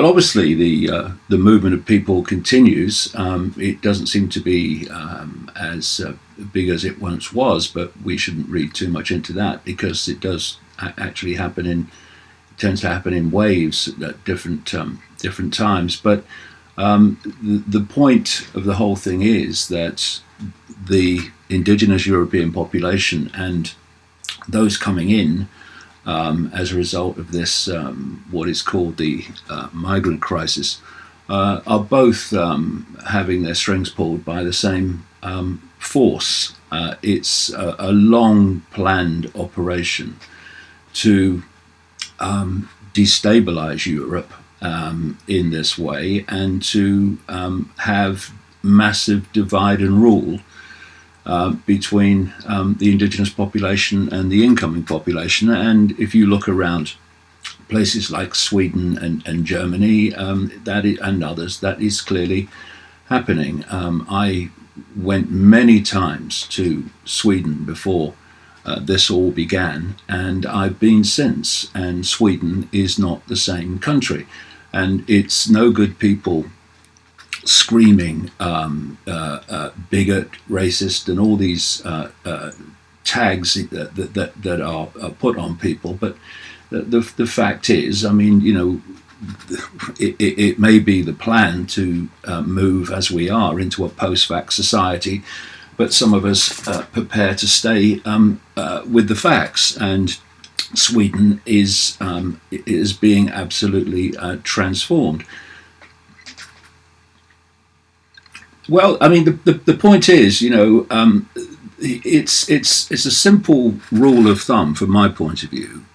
obviously the movement of people continues. It doesn't seem to be as big as it once was, but we shouldn't read too much into that, because it does actually tends to happen in waves at different times. But the point of the whole thing is that the indigenous European population and those coming in as a result of this, what is called the migrant crisis, are both having their strings pulled by the same force. It's a long planned operation to destabilize Europe in this way, and to have massive divide and rule between the indigenous population and the incoming population. And if you look around places like Sweden and Germany, and others, that is clearly happening. I went many times to Sweden before this all began, and I've been since, and Sweden is not the same country. And it's no good people screaming bigot, racist, and all these tags that are put on people. But the fact is, I mean, you know, it may be the plan to move as we are into a post-vax society, but some of us prepare to stay with the facts. And Sweden is being absolutely transformed. Well, I mean, the point is, you know, it's a simple rule of thumb from my point of view.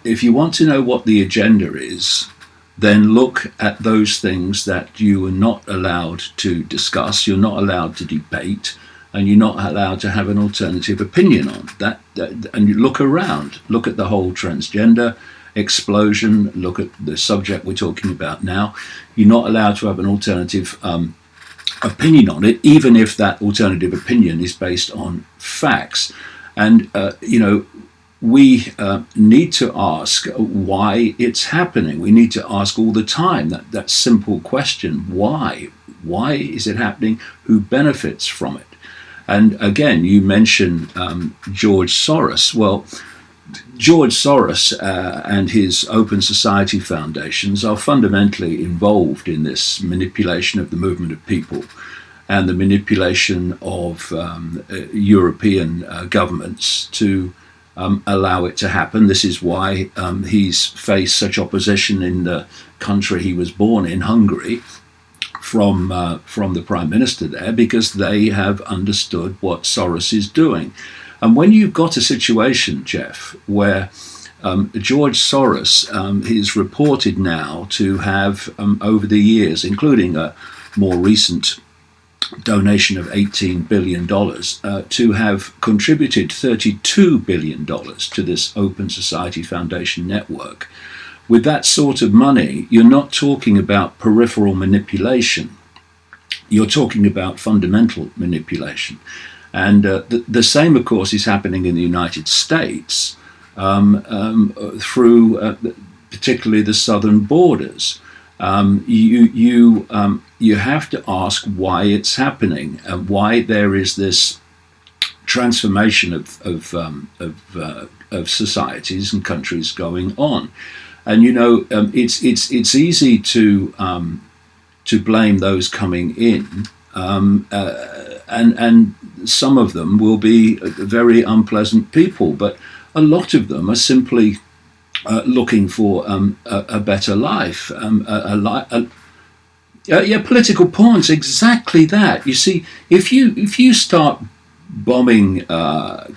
If you want to know what the agenda is, then look at those things that you are not allowed to discuss, you're not allowed to debate, and you're not allowed to have an alternative opinion on. And you look around, look at the whole transgender explosion, look at the subject we're talking about now. You're not allowed to have an alternative opinion on it, even if that alternative opinion is based on facts. And, you know, we need to ask why it's happening. We need to ask all the time that simple question: why? Why is it happening? Who benefits from it? And again, you mention George Soros. Well, George Soros and his Open Society foundations are fundamentally involved in this manipulation of the movement of people and the manipulation of European governments to allow it to happen. This is why he's faced such opposition in the country he was born in, Hungary, from the Prime Minister there, because they have understood what Soros is doing. And when you've got a situation, Jeff, where George Soros is reported now to have, over the years, including a more recent donation of $18 billion, to have contributed $32 billion to this Open Society Foundation network. With that sort of money, you're not talking about peripheral manipulation. You're talking about fundamental manipulation. And the same, of course, is happening in the United States through particularly the southern borders. You have to ask why it's happening and why there is this transformation of societies and countries going on. And you know, it's easy to blame those coming in, and some of them will be very unpleasant people, but a lot of them are simply looking for a better life, political pawns. Exactly that. You see, if you start bombing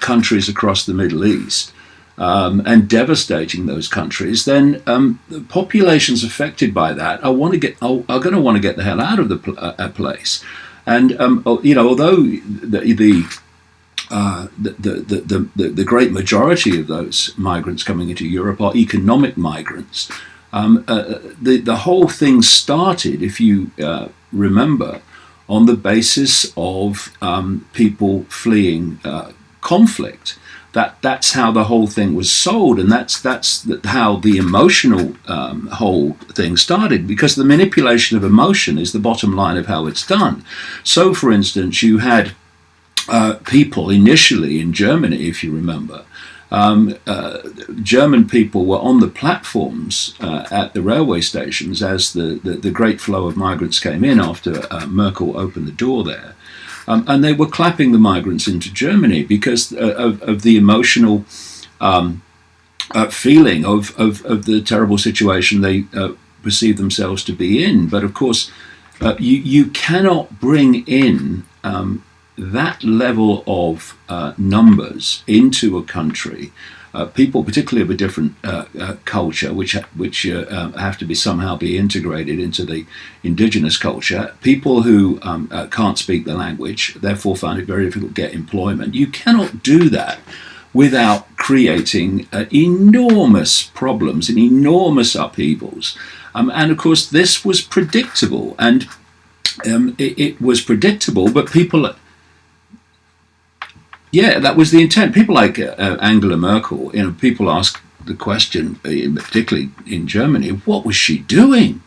countries across the Middle East and devastating those countries, then the populations affected by that are going to want to get the hell out of the place. And you know, although the great majority of those migrants coming into Europe are economic migrants, the whole thing started, if you remember, on the basis of people fleeing conflict. that's how the whole thing was sold, and that's how the emotional whole thing started, because the manipulation of emotion is the bottom line of how it's done. So, for instance, you had people initially in Germany, if you remember. German people were on the platforms at the railway stations as the great flow of migrants came in after Merkel opened the door there. And they were clapping the migrants into Germany because of the emotional feeling of the terrible situation they perceive themselves to be in. But of course, you cannot bring in that level of numbers into a country, people particularly of a different culture, which have to be somehow be integrated into the indigenous culture, people who can't speak the language, therefore find it very difficult to get employment. You cannot do that without creating enormous problems and enormous upheavals. And of course, this was predictable, and it was predictable, but people... Yeah, that was the intent. People like Angela Merkel, people ask the question, particularly in Germany, what was she doing?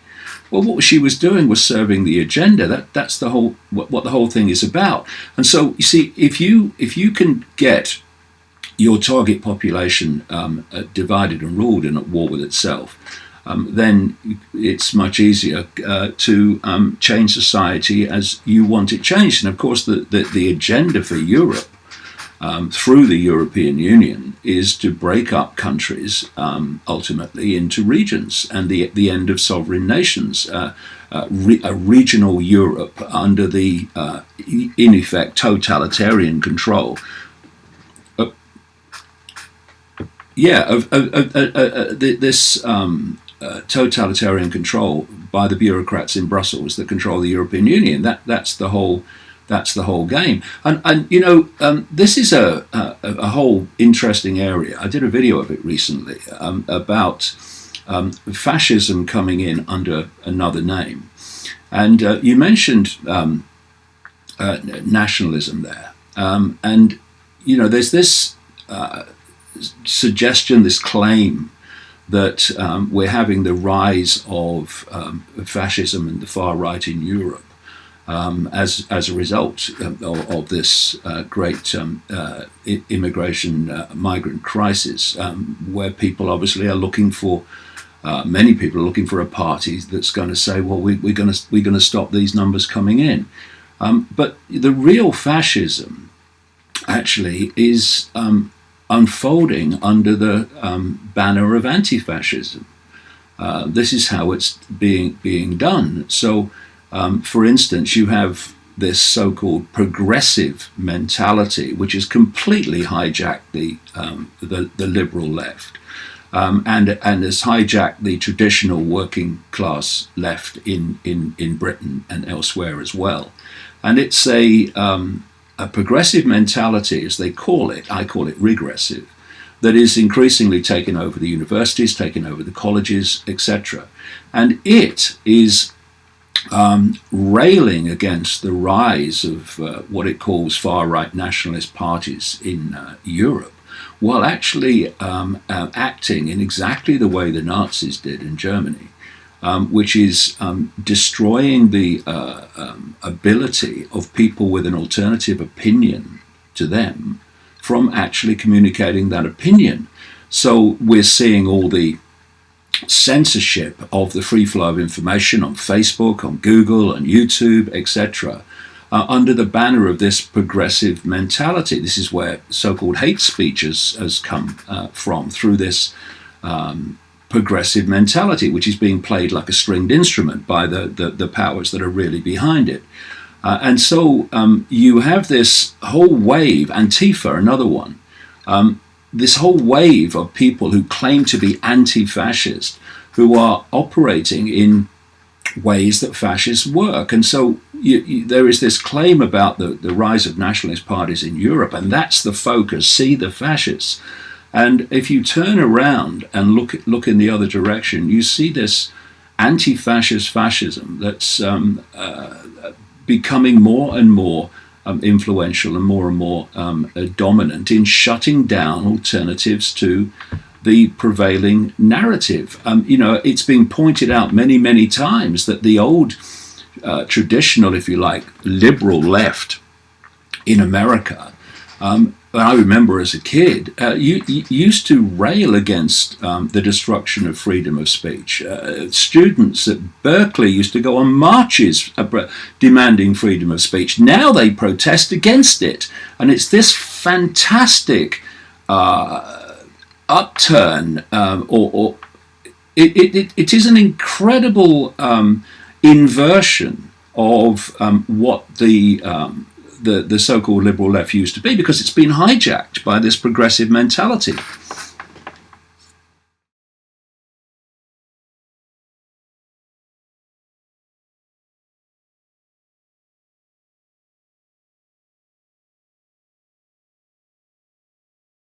Well, what she was doing was serving the agenda. That's the whole what the whole thing is about. And so, you see, if you can get your target population divided and ruled and at war with itself, then it's much easier to change society as you want it changed. And of course, the agenda for Europe, through the European Union, is to break up countries ultimately into regions, and the end of sovereign nations, a regional Europe under the, in effect, totalitarian control. This totalitarian control by the bureaucrats in Brussels that control the European Union. That's the whole game. And this is a whole interesting area. I did a video of it recently about fascism coming in under another name. And you mentioned nationalism there. And, there's this suggestion, this claim that we're having the rise of fascism and the far right in Europe. As a result of this great immigration migrant crisis, where people obviously are looking for, many people are looking for a party that's going to say, well, we're going to stop these numbers coming in. But the real fascism actually is unfolding under the banner of anti-fascism. This is how it's being done. So. For instance, you have this so-called progressive mentality, which has completely hijacked the liberal left, and has hijacked the traditional working class left in Britain and elsewhere as well. And it's a progressive mentality, as they call it. I call it regressive, that is increasingly taking over the universities, taking over the colleges, etc. And it is railing against the rise of what it calls far-right nationalist parties in Europe, while actually acting in exactly the way the Nazis did in Germany, which is destroying the ability of people with an alternative opinion to them from actually communicating that opinion. So we're seeing all the censorship of the free flow of information on Facebook, on Google, on YouTube, etc., under the banner of this progressive mentality. This is where so-called hate speech has come from, through this progressive mentality, which is being played like a stringed instrument by the powers that are really behind it. And so you have this whole wave, Antifa, another one, this whole wave of people who claim to be anti-fascist, who are operating in ways that fascists work. And so there is this claim about the rise of nationalist parties in Europe, and that's the focus, see the fascists. And if you turn around and look in the other direction, you see this anti-fascist fascism that's becoming more and more influential and more dominant in shutting down alternatives to the prevailing narrative. It's been pointed out many times that the old traditional, if you like, liberal left in America, I remember as a kid, you used to rail against the destruction of freedom of speech. Students at Berkeley used to go on marches demanding freedom of speech. Now they protest against it. And it's this fantastic upturn, it is an incredible inversion of what the so-called liberal left used to be, because it's been hijacked by this progressive mentality.